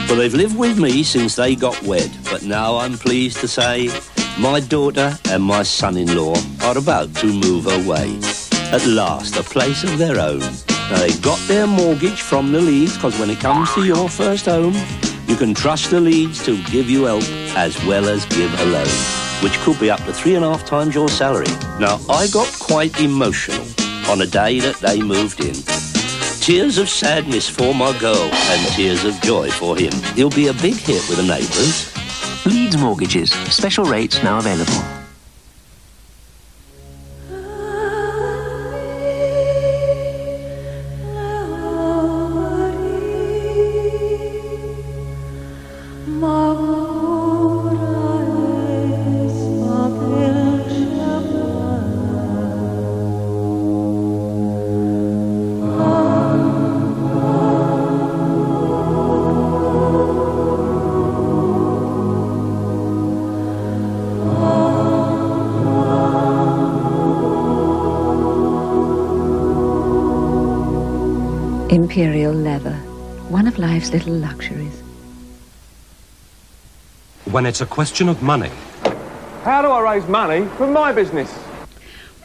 Well, they've lived with me since they got wed, but now I'm pleased to say my daughter and my son-in-law are about to move away. At last, a place of their own. Now, they got their mortgage from the Leeds, because when it comes to your first home, you can trust the Leeds to give you help as well as give a loan, which could be up to 3.5 times your salary. Now, I got quite emotional on the day that they moved in. Tears of sadness for my girl and tears of joy for him. He'll be a big hit with the neighbours. Leeds Mortgages. Special rates now available. Imperial leather, one of life's little luxuries. When it's a question of money. How do I raise money for my business?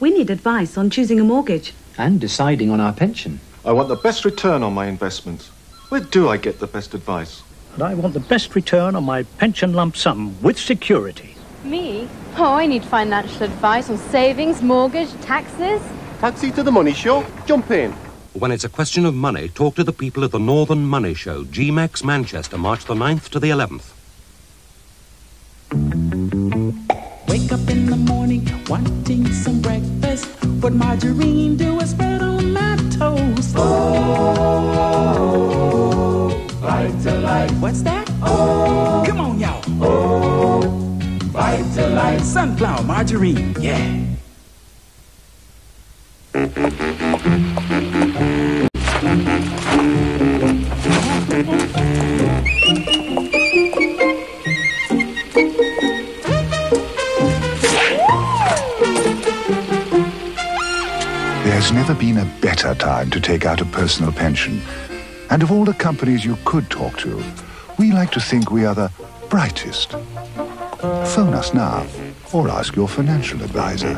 We need advice on choosing a mortgage. And deciding on our pension. I want the best return on my investments. Where do I get the best advice? And I want the best return on my pension lump sum with security. Me? Oh, I need financial advice on savings, mortgage, taxes. Taxi to the money show. Jump in. When it's a question of money, talk to the people at the Northern Money Show, GMEX Manchester, March the 9th to the 11th. Wake up in the morning wanting some breakfast. What margarine do I spread on my toast? Oh, Vitalite. What's that? Oh, come on, y'all. Oh, Vitalite. Sunflower margarine, yeah. There's never been a better time to take out a personal pension. And of all the companies you could talk to, we like to think we are the brightest. Phone us now or ask your financial advisor.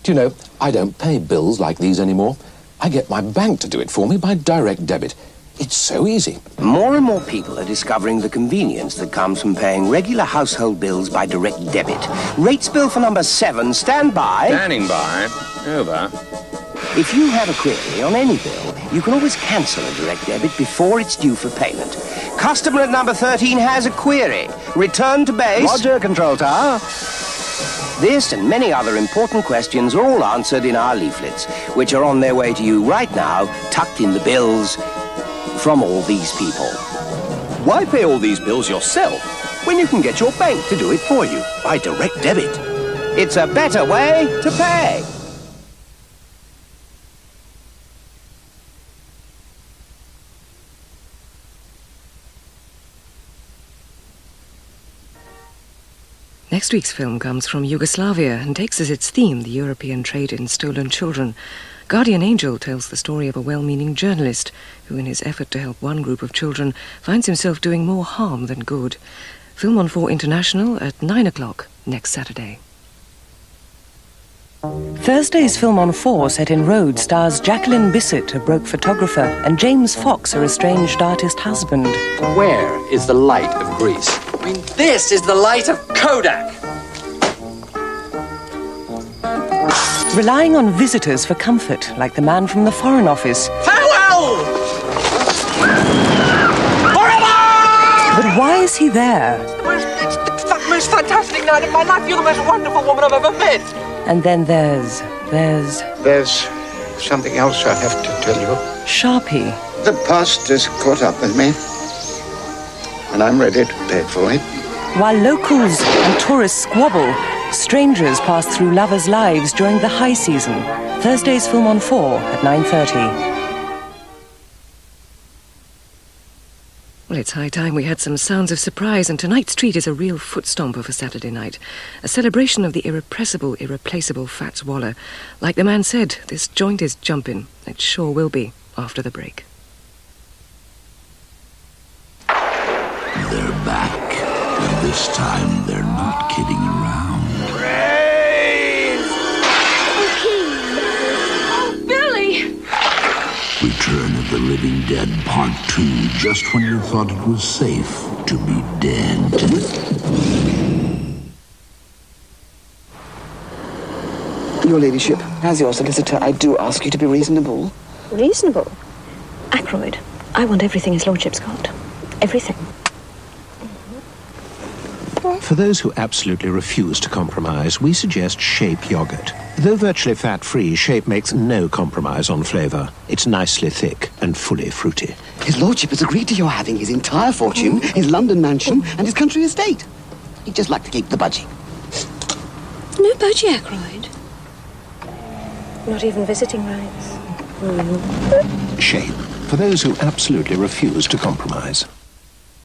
Do you know, I don't pay bills like these anymore. I get my bank to do it for me by direct debit. It's so easy. More and more people are discovering the convenience that comes from paying regular household bills by direct debit. Rates bill for number 7, stand by. Standing by. Over. If you have a query on any bill, you can always cancel a direct debit before it's due for payment. Customer at number 13 has a query. Return to base. Roger, Control Tower. This and many other important questions are all answered in our leaflets, which are on their way to you right now, tucked in the bills from all these people. Why pay all these bills yourself when you can get your bank to do it for you by direct debit? It's a better way to pay. Next week's film comes from Yugoslavia and takes as its theme the European trade in stolen children. Guardian Angel tells the story of a well-meaning journalist who, in his effort to help one group of children, finds himself doing more harm than good. Film on 4 International at 9 o'clock next Saturday. Thursday's Film on 4, set in Rhodes, stars Jacqueline Bissett, a broke photographer, and James Fox, her estranged artist husband. Where is the light of Greece? I mean, this is the light of Kodak. Relying on visitors for comfort, like the man from the Foreign Office. Farewell! Forever! But why is he there? It's the most fantastic night of my life. You're the most wonderful woman I've ever met. And then there's something else I have to tell you. Sharpie. The past has caught up with me, and I'm ready to pay for it. While locals and tourists squabble, strangers pass through lovers' lives during the high season. Thursday's Film on 4 at 9:30. Well, it's high time we had some sounds of surprise, and tonight's treat is a real foot stomper for Saturday night. A celebration of the irrepressible, irreplaceable Fats Waller. Like the man said, this joint is jumping. It sure will be after the break. They're back, and this time they're not kidding around. Oh, Billy! Return of the Living Dead Part 2, just when you thought it was safe to be dead. Your ladyship, as your solicitor, I do ask you to be reasonable. Reasonable? Ackroyd, I want everything his lordship's got. Everything. For those who absolutely refuse to compromise, we suggest Shape yogurt. Though virtually fat-free, Shape makes no compromise on flavour. It's nicely thick and fully fruity. His lordship has agreed to your having his entire fortune, his London mansion, and his country estate. He'd just like to keep the budgie. No budgie, Ackroyd. Not even visiting rights. Shape. For those who absolutely refuse to compromise.